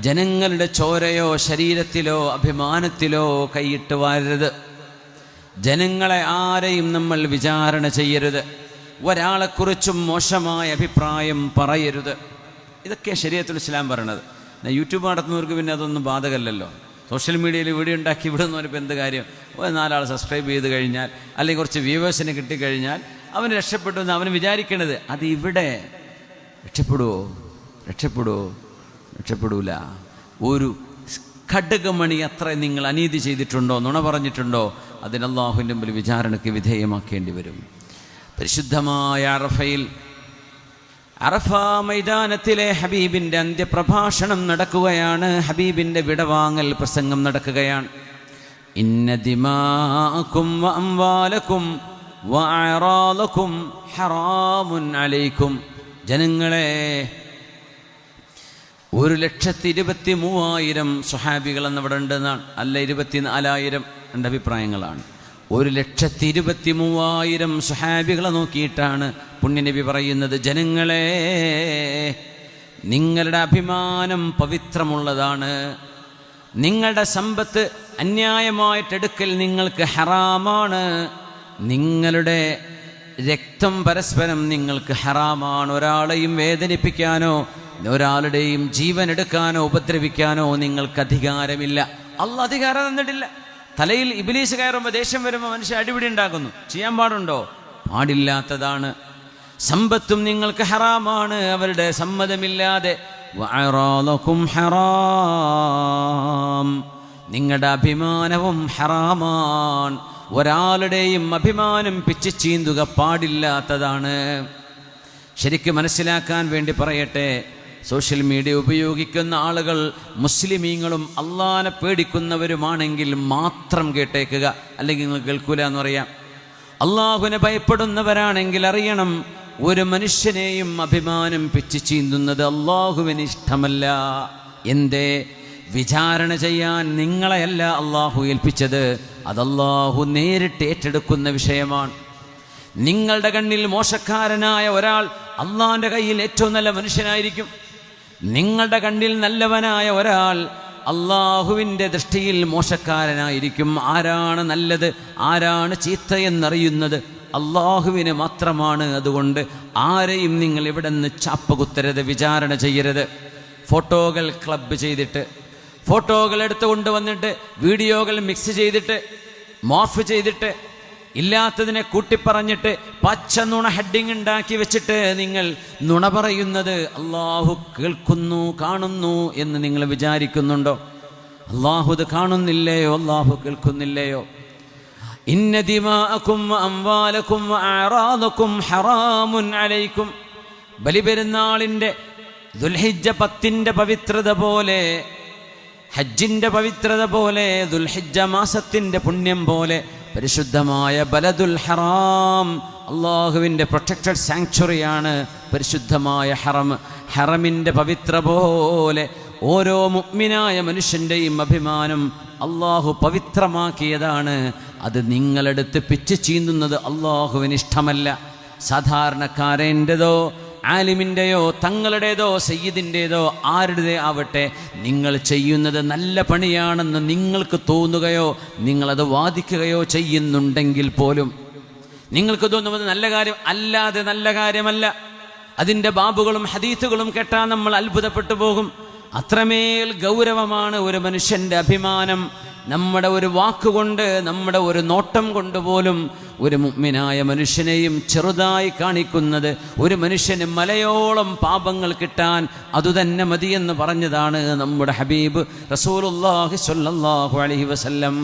ജനങ്ങളുടെ ചോരയോ ശരീരത്തിലോ അഭിമാനത്തിലോ കൈയിട്ട് വാരരുത്. ജനങ്ങളെ ആരെയും നമ്മൾ വിചാരണ ചെയ്യരുത്. ഒരാളെക്കുറിച്ചും മോശമായ അഭിപ്രായം പറയരുത്. ഇതൊക്കെ ശരീഅത്തുൽ ഇസ്ലാം പറയണത്. യൂട്യൂബ് നടത്തുന്നവർക്ക് പിന്നെ അതൊന്നും ബാധകമല്ലല്ലോ. സോഷ്യൽ മീഡിയയിൽ വീഡിയോ ഉണ്ടാക്കി വിടുന്നവരിപ്പോൾ എന്ത് കാര്യം? 4 സമസ്ക്രൈബ് ചെയ്ത് കഴിഞ്ഞാൽ അല്ലെങ്കിൽ കുറച്ച് വ്യൂവേഴ്സിന് കിട്ടിക്കഴിഞ്ഞാൽ അവന് രക്ഷപ്പെട്ടു എന്ന് അവന് വിചാരിക്കണത്. അത് ഇവിടെ രക്ഷപ്പെടൂല. ഒരു ഖഡ്ഗമണി അത്ര നിങ്ങൾ അനീതി ചെയ്തിട്ടുണ്ടോ, നുണ പറഞ്ഞിട്ടുണ്ടോ, അതിന് അല്ലാഹുവിൻ്റെ മുമ്പിൽ വിചാരണയ്ക്ക് വിധേയമാക്കേണ്ടി വരും. പരിശുദ്ധമായ അറഫ മൈതാനത്തിലെ ഹബീബിൻ്റെ അന്ത്യപ്രഭാഷണം നടക്കുകയാണ്. ഹബീബിൻ്റെ വിടവാങ്ങൽ പ്രസംഗം നടക്കുകയാണ്. ഇന്ന ദിമാഅക്കും വ അംവാലക്കും വ അഅറാദക്കും ഹറാമുൻ അലൈക്കും. ജനങ്ങളെ, 1,23,000 സ്വഹാബികൾ എന്നിവിടെ ഉണ്ടെന്നാണ്, അല്ല 24,000, രണ്ട് അഭിപ്രായങ്ങളാണ്. 1,23,000 സ്വഹാബികളെ നോക്കിയിട്ടാണ് പുണ്യനബി പറയുന്നത്, ജനങ്ങളെ, നിങ്ങളുടെ അഭിമാനം പവിത്രമുള്ളതാണ്. നിങ്ങളുടെ സമ്പത്ത് അന്യായമായിട്ടെടുക്കൽ നിങ്ങൾക്ക് ഹറാമാണ്. നിങ്ങളുടെ രക്തം പരസ്പരം നിങ്ങൾക്ക് ഹറാമാണ്. ഒരാളെയും വേദനിപ്പിക്കാനോ ഒരാളുടെയും ജീവൻ എടുക്കാനോ ഉപദ്രവിക്കാനോ നിങ്ങൾക്ക് അധികാരമില്ല. അല്ലാഹ് അധികാരം തന്നിട്ടില്ല. തലയിൽ ഇബ്ലീസ് കയറുമ്പോൾ ദേഷ്യം വരുമ്പോൾ മനുഷ്യൻ അടിപിടി ഉണ്ടാക്കുന്നു. ചെയ്യാൻ പാടുണ്ടോ? പാടില്ലാത്തതാണ്. സമ്പത്തും നിങ്ങൾക്ക് ഹറാമാണ് അവരുടെ സമ്മതമില്ലാതെ. വഅറാദകും ഹറാം, നിങ്ങളുടെ അഭിമാനവും ഹറാമാണ്. ഒരാളുടെയും അഭിമാനം പിച്ചു ചീന്തുക പാടില്ലാത്തതാണ്. ശരിക്കും മനസ്സിലാക്കാൻ വേണ്ടി പറയട്ടെ, സോഷ്യൽ മീഡിയ ഉപയോഗിക്കുന്ന ആളുകൾ മുസ്ലിമീങ്ങളും അള്ളാനെ പേടിക്കുന്നവരുമാണെങ്കിൽ മാത്രം കേട്ടേക്കുക, അല്ലെങ്കിൽ നിങ്ങൾ കേൾക്കൂല എന്ന് പറയാം. അള്ളാഹുവിനെ ഭയപ്പെടുന്നവരാണെങ്കിൽ അറിയണം, ഒരു മനുഷ്യനെയും അഭിമാനം പിച്ചു ചീന്തുന്നത് അള്ളാഹുവിന് ഇഷ്ടമല്ല. എന്തേ? വിചാരണ ചെയ്യാൻ നിങ്ങളെയല്ല അള്ളാഹു ഏൽപ്പിച്ചത്, അത് അള്ളാഹു നേരിട്ട് ഏറ്റെടുക്കുന്ന വിഷയമാണ്. നിങ്ങളുടെ കണ്ണിൽ മോശക്കാരനായ ഒരാൾ അള്ളാഹിൻ്റെ കയ്യിൽ ഏറ്റവും നല്ല മനുഷ്യനായിരിക്കും. നിങ്ങളുടെ കണ്ണിൽ നല്ലവനായ ഒരാൾ അള്ളാഹുവിൻ്റെ ദൃഷ്ടിയിൽ മോശക്കാരനായിരിക്കും. ആരാണ് നല്ലത്, ആരാണ് ചീത്തയെന്നറിയുന്നത് അള്ളാഹുവിന് മാത്രമാണ്. അതുകൊണ്ട് ആരെയും നിങ്ങൾ ഇവിടെ നിന്ന് ചാപ്പകുത്തരുത്, വിചാരണ ചെയ്യരുത്. ഫോട്ടോകൾ ക്ലബ് ചെയ്തിട്ട്, ഫോട്ടോകൾ എടുത്തുകൊണ്ട് വന്നിട്ട്, വീഡിയോകൾ മിക്സ് ചെയ്തിട്ട്, മോർഫ് ചെയ്തിട്ട്, ഇല്ലാത്തതിനെ കൂട്ടിപ്പറഞ്ഞിട്ട്, പച്ച നുണ ഹെഡിങ് ഉണ്ടാക്കി വെച്ചിട്ട് നിങ്ങൾ നുണ പറയുന്നത് അള്ളാഹു കേൾക്കുന്നു, കാണുന്നു എന്ന് നിങ്ങൾ വിചാരിക്കുന്നുണ്ടോ? അള്ളാഹു ഇത് കാണുന്നില്ലയോ? അള്ളാഹു കേൾക്കുന്നില്ലയോ? ഇന്ന ദിമാഅക്കും അംവാലക്കും അഅറാദക്കും ഹറാമുൻ അലൈക്കും. ബലിപെരുന്നാളിൻ്റെ ദുൽഹിജ്ജ 10ന്റെ പവിത്രത പോലെ, ഹജ്ജിൻ്റെ പവിത്രത പോലെ, ദുൽഹിജ്ജ മാസത്തിൻ്റെ പുണ്യം പോലെ പരിശുദ്ധമായ ബലദുൽ ഹറാം, അള്ളാഹുവിൻ്റെ പ്രൊട്ടക്റ്റഡ് സാങ്ച്വറിയാണ് പരിശുദ്ധമായ ഹറം. ഹറമിൻ്റെ പവിത്ര പോലെ ഓരോ മുഅ്മിനായ മനുഷ്യൻ്റെയും അഭിമാനം അള്ളാഹു പവിത്രമാക്കിയതാണ്. അത് നിങ്ങളെടുത്ത് പിച്ചു ചീന്തുന്നത് അള്ളാഹുവിന് ഇഷ്ടമല്ല. സാധാരണക്കാരൻ്റെതോ ആലിമിൻ്റെയോ തങ്ങളുടേതോ സയ്യിദിൻ്റേതോ ആരുടേതോ ആവട്ടെ, നിങ്ങൾ ചെയ്യുന്നത് നല്ല പണിയാണെന്ന് നിങ്ങൾക്ക് തോന്നുകയോ നിങ്ങളത് വാദിക്കുകയോ ചെയ്യുന്നുണ്ടെങ്കിൽ പോലും, നിങ്ങൾക്ക് തോന്നുന്നത് നല്ല കാര്യം അല്ലാതെ നല്ല കാര്യമല്ല. അതിൻ്റെ ബാബുകളും ഹദീസുകളും കേട്ടാൽ നമ്മൾ അത്ഭുതപ്പെട്ടു പോകും. അത്രമേൽ ഗൗരവമാണ് ഒരു മനുഷ്യൻ്റെ അഭിമാനം. നമ്മുടെ ഒരു വാക്കുകൊണ്ട്, നമ്മുടെ ഒരു നോട്ടം കൊണ്ട് പോലും ഒരു മുഅ്മിനായ മനുഷ്യനെയും ചെറുതായി കാണിക്കുന്നത്, ഒരു മനുഷ്യന് മലയോളം പാപങ്ങൾ കിട്ടാൻ അതുതന്നെ മതിയെന്ന് പറഞ്ഞതാണ് നമ്മുടെ ഹബീബ് റസൂലുള്ളാഹി സ്വല്ലല്ലാഹു അലൈഹി വസല്ലം.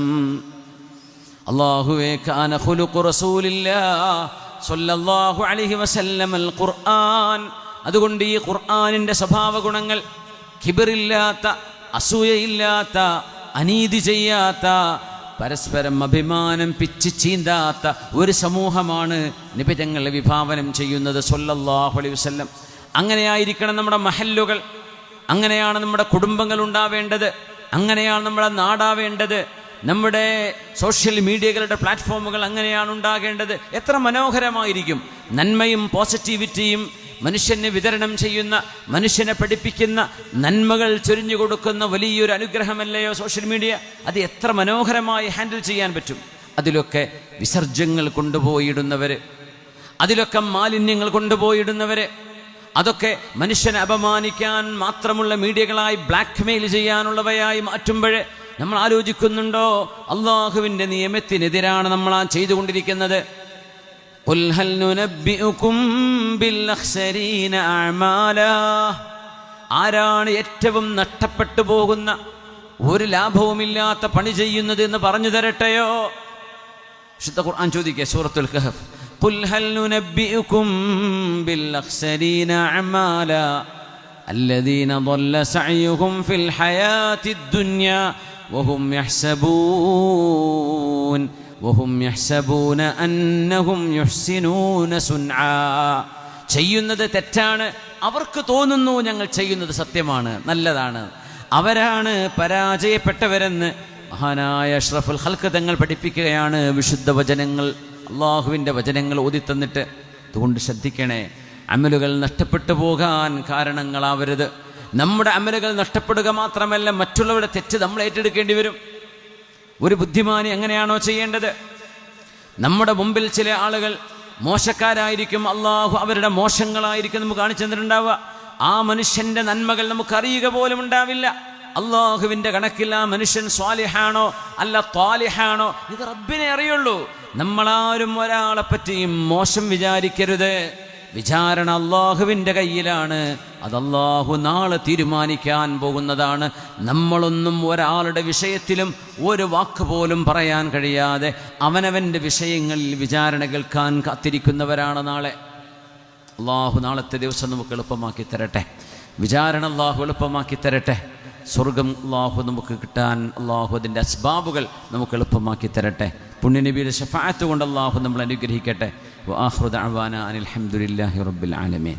അല്ലാഹുവേ, കാന ഖുലുഖു റസൂലില്ലാഹി സ്വല്ലല്ലാഹു അലൈഹി വസല്ലം അൽ ഖുർആൻ. അതുകൊണ്ട് ഈ ഖുർആനിൻ്റെ സ്വഭാവ ഗുണങ്ങൾ, കിബറില്ലാത്ത, അസൂയയില്ലാത്ത, അനീതി ചെയ്യാത്ത, പരസ്പരം അഭിമാനം പിച്ച് ചീന്താത്ത ഒരു സമൂഹമാണ് നബി തങ്ങൾ വിഭാവനം ചെയ്യുന്നത് സ്വല്ലല്ലാഹു അലൈഹി വസല്ലം. അങ്ങനെയായിരിക്കണം നമ്മുടെ മഹല്ലുകൾ, അങ്ങനെയാണ് നമ്മുടെ കുടുംബങ്ങൾ ഉണ്ടാവേണ്ടത്, അങ്ങനെയാണ് നമ്മുടെ നാടാവേണ്ടത്. നമ്മുടെ സോഷ്യൽ മീഡിയകളുടെ പ്ലാറ്റ്ഫോമുകൾ അങ്ങനെയാണ് ഉണ്ടാകേണ്ടത്. എത്ര മനോഹരമായിരിക്കും! നന്മയും പോസിറ്റിവിറ്റിയും മനുഷ്യന് വിതരണം ചെയ്യുന്ന, മനുഷ്യനെ പഠിപ്പിക്കുന്ന, നന്മകൾ ചൊരിഞ്ഞു കൊടുക്കുന്ന വലിയൊരു അനുഗ്രഹമല്ലയോ സോഷ്യൽ മീഡിയ? അത് എത്ര മനോഹരമായി ഹാൻഡിൽ ചെയ്യാൻ പറ്റും. അതിലൊക്കെ വിസർജ്യങ്ങൾ കൊണ്ടുപോയിടുന്നവർ, അതിലൊക്കെ മാലിന്യങ്ങൾ കൊണ്ടുപോയിടുന്നവർ, അതൊക്കെ മനുഷ്യനെ അപമാനിക്കാൻ മാത്രമുള്ള മീഡിയകളായി ബ്ലാക്ക് മെയിൽ ചെയ്യാനുള്ളവയായി മാറ്റുമ്പോൾ നമ്മൾ ആലോചിക്കുന്നുണ്ടോ അള്ളാഹുവിൻ്റെ നിയമത്തിനെതിരാണ് നമ്മൾ ആ ചെയ്തുകൊണ്ടിരിക്കുന്നത്? ഖുൽ ഹൽ നുനബ്ബിഉകും ബിൽ അഖ്സരീന അഅമാലാ, ആരാണ് ഏറ്റവും നഷ്ടപ്പെട്ടു പോകുന്ന, ഒരു ലാഭവുമില്ലാത്ത പണി ചെയ്യുന്നത് എന്ന് പറഞ്ഞു തരട്ടെയോ? വിശുദ്ധ ഖുർആൻ ചോദിക്കുക, സൂറത്തുൽ കഹഫ്, ഖുൽ ഹൽ നുനബ്ബിഉകും ബിൽ അഖ്സരീന അഅമാലാ അല്ലദീന ضل സഅയുഹും ഫിൽ ഹയാത്തിദ് ദുനിയാ വഹും യഹ്സബൂന അന്നഹും യുഹ്സിനൂന സുൻആ. ചെയ്യുന്നത് തെറ്റാണ്, അവർക്ക് തോന്നുന്നു ഞങ്ങൾ ചെയ്യുന്നത് സത്യമാണ്, നല്ലതാണ്. അവരാണ് പരാജയപ്പെട്ടവരെന്ന് മഹാനായ അഷ്റഫുൽ ഖൽഖ് തങ്ങൾ പഠിപ്പിക്കുകയാണ്. വിശുദ്ധ വചനങ്ങൾ, അള്ളാഹുവിൻ്റെ വചനങ്ങൾ ഓതിത്തന്നിട്ട്. അതുകൊണ്ട് ശ്രദ്ധിക്കണേ, അമലുകൾ നഷ്ടപ്പെട്ടു പോകാൻ കാരണങ്ങളാവരുത്. നമ്മുടെ അമലുകൾ നഷ്ടപ്പെടുക മാത്രമല്ല, മറ്റുള്ളവരുടെ തെറ്റ് നമ്മൾ ഏറ്റെടുക്കേണ്ടി വരും. ഒരു ബുദ്ധിമാനി എങ്ങനെയാണോ ചെയ്യേണ്ടത്? നമ്മുടെ മുമ്പിൽ ചില ആളുകൾ മോശക്കാരായിരിക്കും, അള്ളാഹു അവരുടെ മോശങ്ങളായിരിക്കും നമുക്ക് കാണിച്ചു തന്നിട്ടുണ്ടാവുക. ആ മനുഷ്യൻ്റെ നന്മകൾ നമുക്ക് അറിയുക പോലും ഉണ്ടാവില്ല. അള്ളാഹുവിൻ്റെ കണക്കിൽ ആ മനുഷ്യൻ സ്വാലിഹാണോ അല്ല ത്വാലിഹാണോ ഇത് റബ്ബിനെ അറിയുള്ളൂ. നമ്മളാരും ഒരാളെ പറ്റിയും മോശം വിചാരിക്കരുത്. വിചാരണ അള്ളാഹുവിൻ്റെ കയ്യിലാണ്. അത് അള്ളാഹു നാളെ തീരുമാനിക്കാൻ പോകുന്നതാണ്. നമ്മളൊന്നും ഒരാളുടെ വിഷയത്തിലും ഒരു വാക്ക് പോലും പറയാൻ കഴിയാതെ അവനവൻ്റെ വിഷയങ്ങളിൽ വിചാരണ കേൾക്കാൻ കാത്തിരിക്കുന്നവരാണ് നാളെ. അള്ളാഹു നാളത്തെ ദിവസം നമുക്ക് എളുപ്പമാക്കി തരട്ടെ. വിചാരണ അള്ളാഹു എളുപ്പമാക്കി തരട്ടെ. സ്വർഗം അള്ളാഹു നമുക്ക് കിട്ടാൻ അള്ളാഹു അതിൻ്റെ അസ്ബാബുകൾ നമുക്ക് എളുപ്പമാക്കി തരട്ടെ. പുണ്യനബിയുടെ ശഫാഅത്ത് കൊണ്ട് അള്ളാഹു നമ്മൾ അനുഗ്രഹിക്കട്ടെ. വആഖിറു ദഅവാനാ അനിൽ ഹംദുലില്ലാഹി റബ്ബിൽ ആലമീൻ.